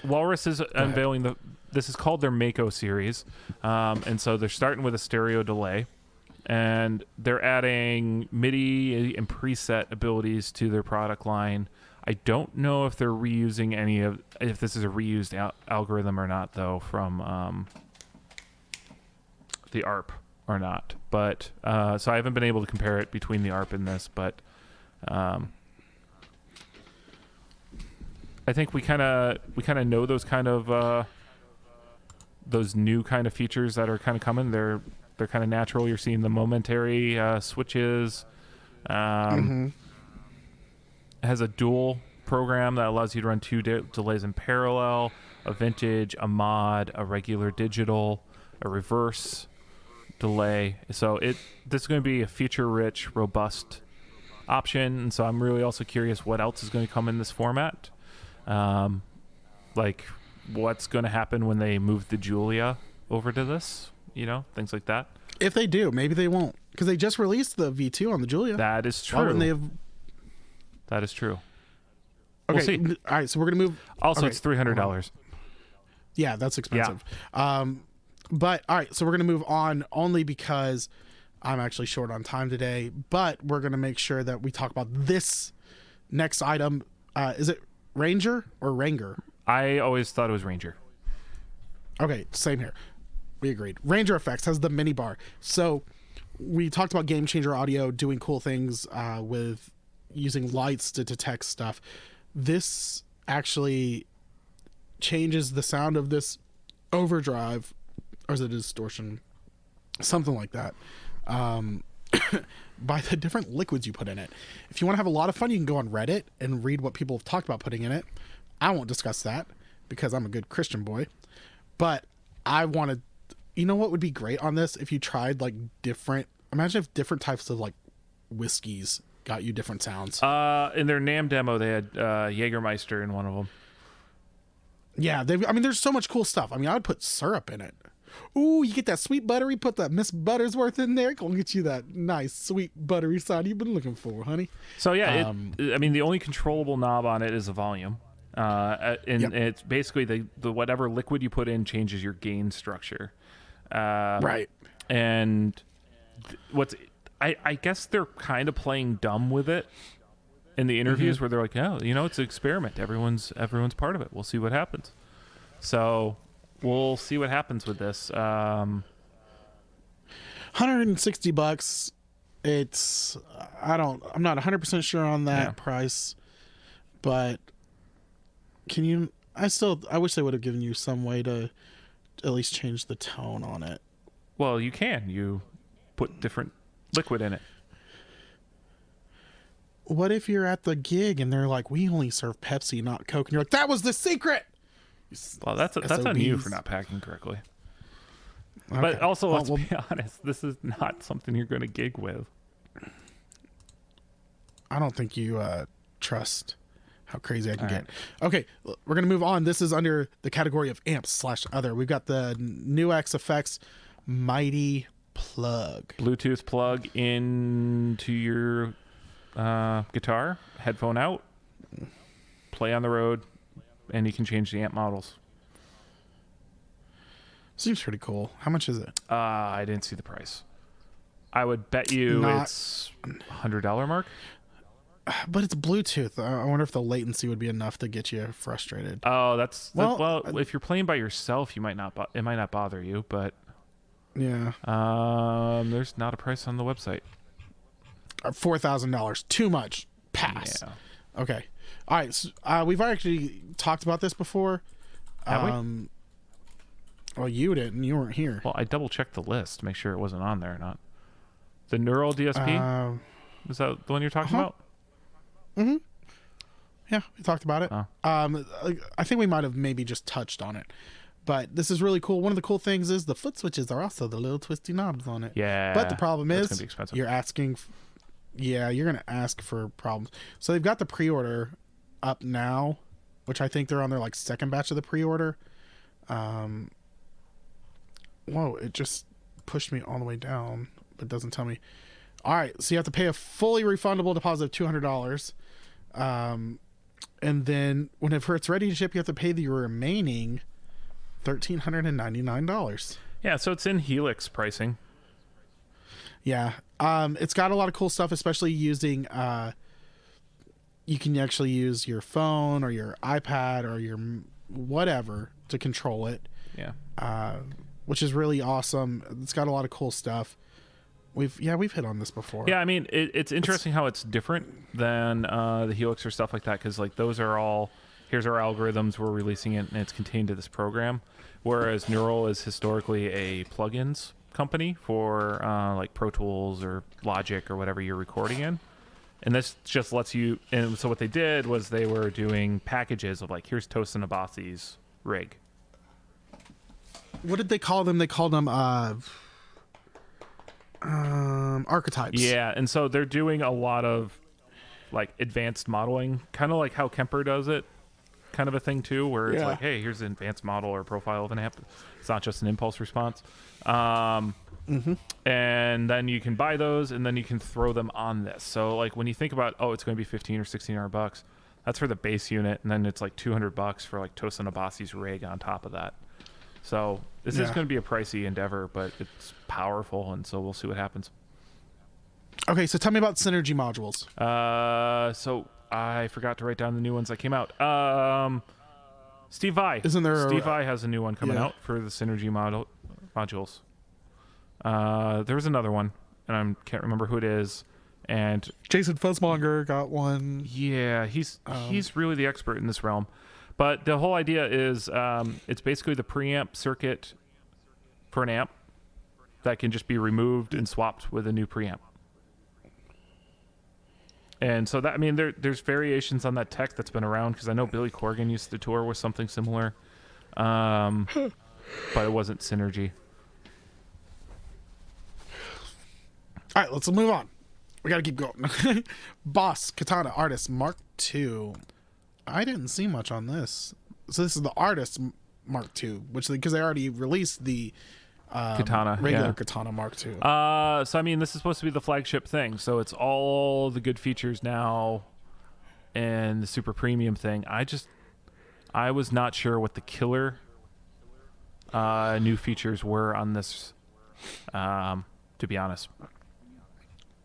Walrus is unveiling this is called their Mako series, and so they're starting with a stereo delay, and they're adding MIDI and preset abilities to their product line. I don't know if they're reusing if this is a reused algorithm or not, though, from the ARP or not. But so I haven't been able to compare it between the ARP and this, but I think we kind of know those kind of those new kind of features that are kind of coming. They're kind of natural. You're seeing the momentary switches. It has a dual program that allows you to run two delays in parallel: a vintage, a mod, a regular digital, a reverse delay. So this is going to be a feature-rich, robust option. And so I'm really also curious what else is going to come in this format. Like what's going to happen when they move the Julia over to this, things like that. If they do, maybe they won't, because they just released the V2 on the Julia. That is true. That is true. Okay. We'll see. All right. So we're going to move. Also, okay. It's $300. Yeah, that's expensive. Yeah. But all right. So we're going to move on only because I'm actually short on time today, but we're going to make sure that we talk about this next item. Is it Ranger or Ranger? I always thought it was Ranger. Okay, same here. We agreed. Ranger Effects has the mini bar. So we talked about Game Changer Audio doing cool things with using lights to detect stuff. This actually changes the sound of this overdrive, or is it a distortion? Something like that. By the different liquids you put in it. If you want to have a lot of fun, you can go on Reddit and read what people have talked about putting in it. I won't discuss that because I'm a good Christian boy. But I want to, what would be great on this if you tried like imagine if different types of like whiskeys got you different sounds. In their NAMM demo, they had Jägermeister in one of them. Yeah, there's so much cool stuff. I would put syrup in it. Ooh, you get that sweet buttery, put that Miss Buttersworth in there. Gonna get you that nice sweet buttery sound you've been looking for, honey. So yeah, the only controllable knob on it is the volume. It's basically the whatever liquid you put in changes your gain structure. Right. And I guess they're kind of playing dumb with it in the interviews where they're like, oh, it's an experiment. Everyone's part of it. We'll see what happens. So we'll see what happens with this. $160. I'm not 100% sure on that price, but I wish they would have given you some way to at least change the tone on it. Well, you can. You put different liquid in it. What if you're at the gig and they're like, we only serve Pepsi, not Coke, and you're like, that was the secret. Well, that's on you for not packing correctly. Okay. But also, let's be honest, this is not something you're going to gig with. I don't think you trust how crazy I can get. Okay, we're going to move on. This is under the category of amps/other. We've got the NUX Effects Mighty Plug. Bluetooth plug into your guitar, headphone out, play on the road, and you can change the amp models. Seems pretty cool. How much is it? I didn't see the price. I would bet you it's $100 mark. But it's Bluetooth. I wonder if the latency would be enough to get you frustrated. Oh, if you're playing by yourself, it might not bother you, but yeah. There's not a price on the website. $4,000. Too much. Pass. Yeah. Okay. All right. So, we've actually talked about this before. Have we? Well, you didn't. You weren't here. Well, I double checked the list to make sure it wasn't on there or not. The Neural DSP? Is that the one you're talking about? Mm-hmm. Yeah, we talked about it. Oh. I think we might have maybe just touched on it, but this is really cool. One of the cool things is the foot switches are also the little twisty knobs on it. Yeah. But the problem that's is gonna be expensive. you're asking. Yeah, you're gonna ask for problems. So they've got the pre-order up now, which I think they're on their like second batch of the pre-order. Whoa! It just pushed me all the way down, but doesn't tell me. All right, so you have to pay a fully refundable deposit of $200. And then whenever it's ready to ship, you have to pay the remaining $1,399. Yeah, so it's in Helix pricing. Yeah. It's got a lot of cool stuff, especially using, you can actually use your phone or your iPad or your whatever to control it. Yeah. Which is really awesome. It's got a lot of cool stuff. We've hit on this before. Yeah, I mean, it's interesting how it's different than the Helix or stuff like that, because like those are all, here's our algorithms, we're releasing it, and it's contained to this program. Whereas Neural is historically a plugins company for like Pro Tools or Logic or whatever you're recording in. And this just lets you, and so what they did was they were doing packages of like, here's Tosin Abasi's rig. What did they call them? They called them archetypes. Yeah, and so they're doing a lot of like advanced modeling, kind of like how Kemper does it, kind of a thing too, where it's like, hey, here's an advanced model or profile of an amp. It's not just an impulse response. And then you can buy those, and then you can throw them on this. So like when you think about, oh, it's going to be $1,500 or $1,600, that's for the base unit, and then it's like $200 for like Tosin Abasi's rig on top of that. So this is going to be a pricey endeavor, but it's powerful, and so we'll see what happens. Okay, so tell me about Synergy modules. So I forgot to write down the new ones that came out. Steve Vai. Isn't there Steve Vai has a new one coming out for the Synergy modules. There was another one, and I can't remember who it is. And Jason Fuzzmonger got one. Yeah, he's really the expert in this realm. But the whole idea is it's basically the preamp circuit for an amp that can just be removed and swapped with a new preamp. And so that, I mean, there's variations on that tech that's been around, because I know Billy Corgan used to tour with something similar, but it wasn't Synergy. All right, let's move on. We got to keep going. Boss Katana Artist Mark II. I didn't see much on this. So this is the Artist Mark II, which because they already released the Katana, regular Katana Mark II. So I mean, this is supposed to be the flagship thing. So it's all the good features now, and the super premium thing. I was not sure what the killer new features were on this. To be honest.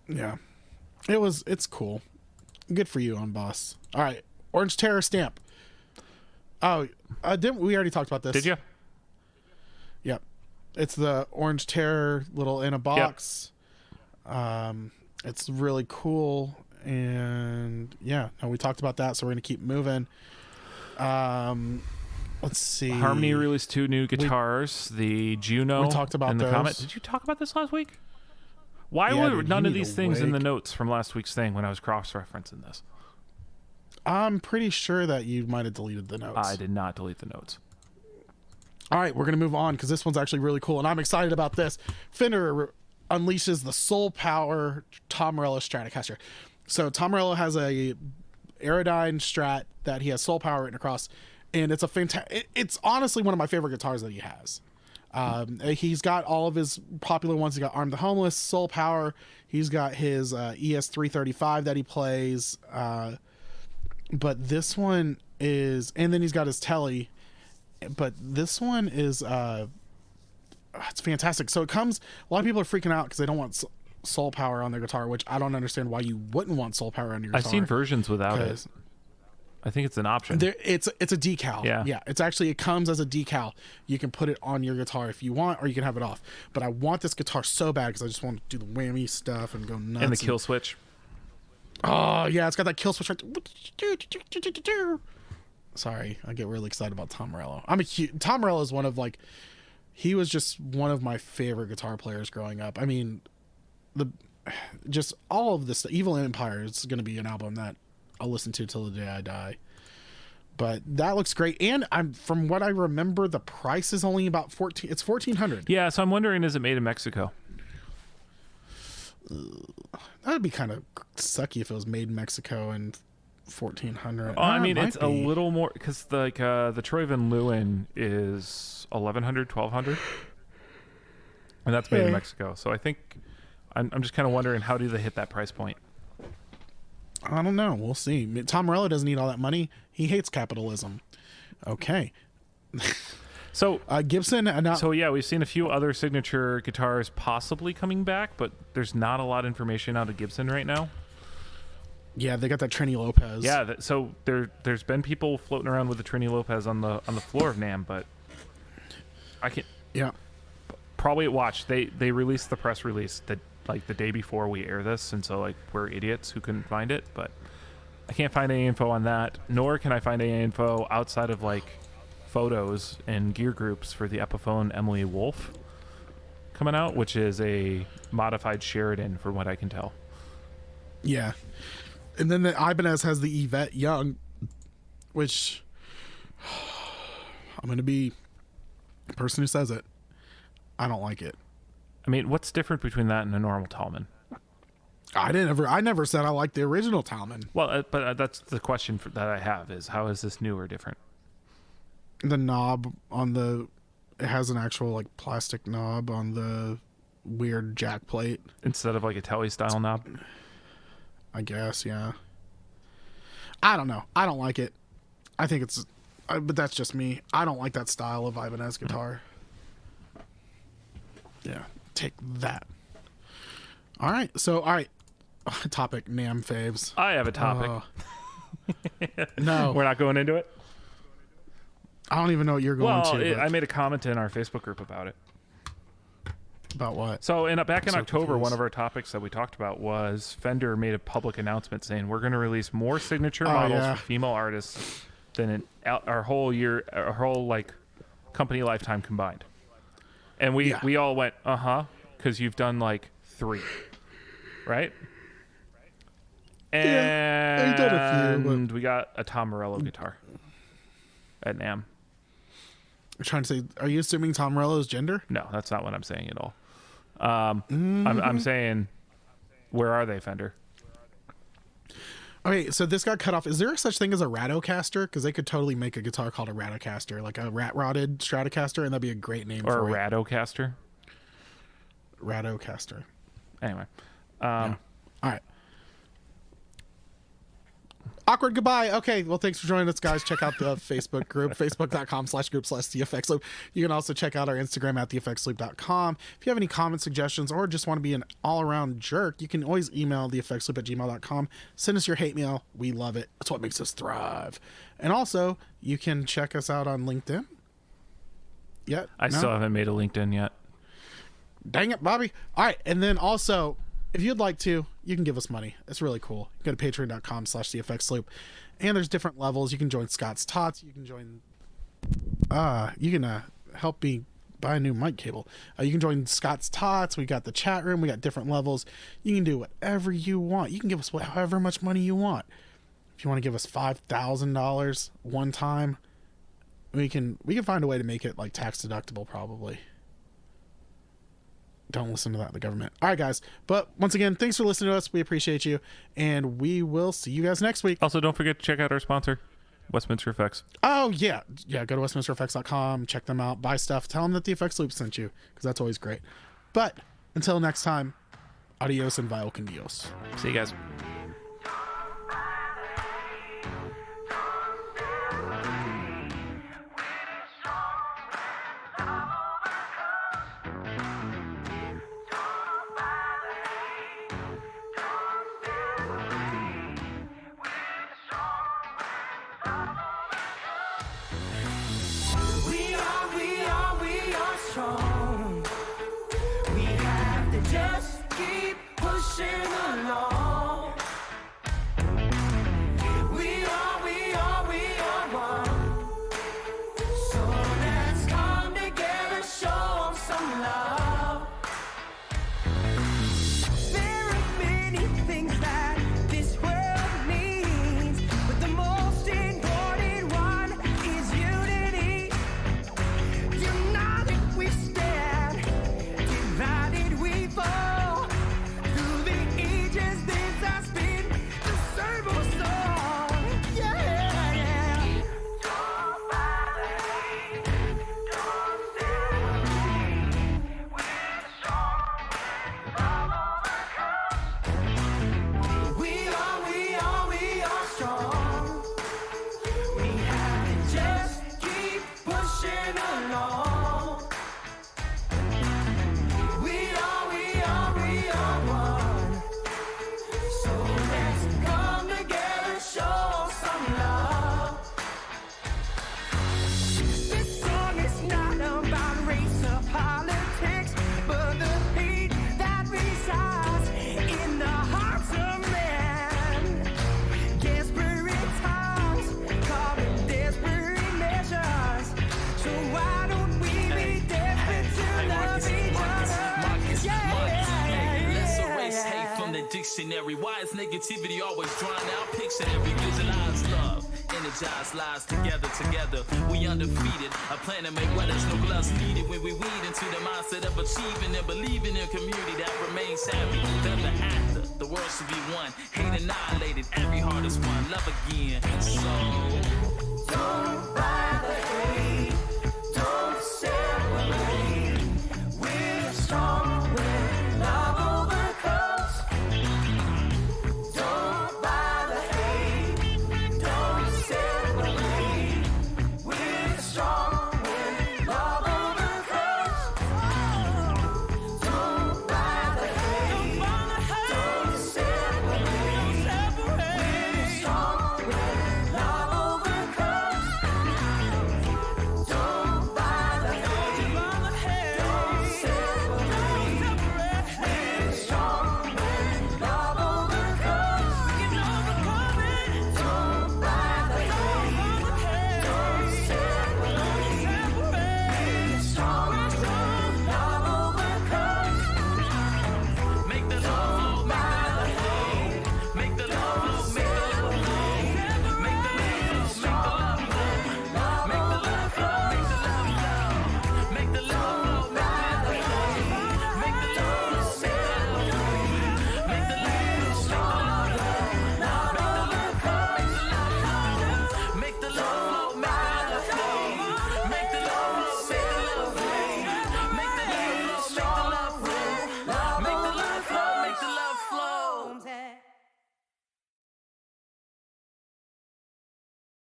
Yeah, it's cool. Good for you on Boss. All right, Orange Terror stamp. Oh, didn't we already talked about this? Did you? Yep. It's the Orange Terror little in a box. Yep. It's really cool, and yeah, no, we talked about that, so we're gonna keep moving. Let's see. Harmony released 2 new guitars. The Juno. We talked about and the those. Comet. Did you talk about this last week? Why were none of these things in the notes from last week's thing when I was cross-referencing this? I'm pretty sure that you might have deleted the notes. I did not delete the notes. All right, we're going to move on because this one's actually really cool, and I'm excited about this. Fender unleashes the Soul Power Tom Morello Stratocaster. So Tom Morello has a Aerodyne Strat that he has Soul Power written across, and it's a fantastic. It's honestly one of my favorite guitars that he has. He's got all of his popular ones. He's got Arm the Homeless, Soul Power. He's got his ES335 that he plays. But this one is, and then he's got his Telly. But this one is, it's fantastic. So it comes, a lot of people are freaking out because they don't want Soul Power on their guitar, which I don't understand why you wouldn't want Soul Power on your guitar. I've seen versions without it. I think it's an option. It's a decal. Yeah. It comes as a decal. You can put it on your guitar if you want, or you can have it off. But I want this guitar so bad because I just want to do the whammy stuff and go nuts. And the kill switch. Oh yeah, it's got that kill switch right there. Sorry, I get really excited about Tom Morello. Tom Morello is he was just one of my favorite guitar players growing up. I mean, just all of this. Evil Empire is going to be an album that I'll listen to till the day I die. But that looks great, and from what I remember, the price is only about 14. It's 1,400. Yeah, so I'm wondering, is it made in Mexico? That'd be kind of sucky if it was made in Mexico and 1,400. Oh, I mean, it's a little more because the Troy Van Leeuwen is 1,100, 1,200, and that's made in Mexico. So I think I'm just kind of wondering, how do they hit that price point? I don't know. We'll see. Tom Morello doesn't need all that money. He hates capitalism. Okay. So Gibson. So yeah, we've seen a few other signature guitars possibly coming back, but there's not a lot of information out of Gibson right now. Yeah, they got that Trini Lopez. Yeah, so there's been people floating around with the Trini Lopez on the floor of NAMM, but I can't. Yeah. Probably watch. They released the press release that like the day before we air this, and so like we're idiots who couldn't find it, but I can't find any info on that, nor can I find any info outside of like photos and gear groups for the Epiphone Emily Wolf coming out, which is a modified Sheridan from what I can tell. Yeah. And then the Ibanez has the Yvette Young, which I'm going to be the person who says it. I don't like it. I mean, what's different between that and a normal Talman? I never said I liked the original Talman. Well, but that's the question that I have is, how is this new or different? The knob on it has an actual like plastic knob on the weird jack plate. Instead of like a Telly style knob? I guess, yeah. I don't know. I don't like it. I think it's, but that's just me. I don't like that style of Ibanez guitar. Yeah, take that. All right. Topic, NAMM faves. I have a topic. No. We're not going into it? I don't even know what you're going to. I made a comment in our Facebook group about it. About what? So back in October, confused. one of our topics that we talked about was Fender made a public announcement saying we're going to release more signature models for female artists than in our whole like company lifetime combined. And we all went, because you've done like 3, right? And I've done a few, but... we got a Tom Morello guitar at NAMM. You're trying to say, are you assuming Tom Morello's gender? No, that's not what I'm saying at all. I'm saying, where are they, Fender? Okay, so this got cut off. Is there such thing as a Ratocaster? Because they could totally make a guitar called a Ratocaster, like a rat-rotted Stratocaster, and that'd be a great name for it. Or a Radocaster? Ratocaster. Anyway. Yeah. All right. Awkward goodbye. Okay, well, thanks for joining us, guys. Check out the Facebook group, facebook.com/group/TFXloop. You can also check out our Instagram at TheFXLoop.com. If you have any comments, suggestions, or just want to be an all-around jerk, you can always email TheFXLoop@gmail.com. Send us your hate mail. We love it. That's what makes us thrive. And also, you can check us out on LinkedIn. Yet? I still haven't made a LinkedIn yet. Dang it, Bobby. All right, and then also... if you'd like to, you can give us money. It's really cool. Go to patreon.com/TheFXLoop. And there's different levels. You can join Scott's Tots. You can join... you can help me buy a new mic cable. You can join Scott's Tots. We got the chat room. We got different levels. You can do whatever you want. You can give us however much money you want. If you want to give us $5,000 one time, we can find a way to make it like tax deductible probably. Don't listen to that, the government. All right, guys. But once again, thanks for listening to us. We appreciate you. And we will see you guys next week. Also, don't forget to check out our sponsor, Westminster Effects. Oh, yeah. Yeah, go to westminstereffects.com. Check them out. Buy stuff. Tell them that the FX Loop sent you, because that's always great. But until next time, adios and vile con Dios. See you guys. We are strong. We have to just keep pushing along. dictionary. Why is negativity always drawn out? Pictionary, visualize love. Energize lives together. We undefeated. A plan to make where there's no gloves needed. When we weed into the mindset of achieving and believing in a community that remains happy. Ever after, the world should be one. Hate annihilated, every heart is one. Love again. So Don't buy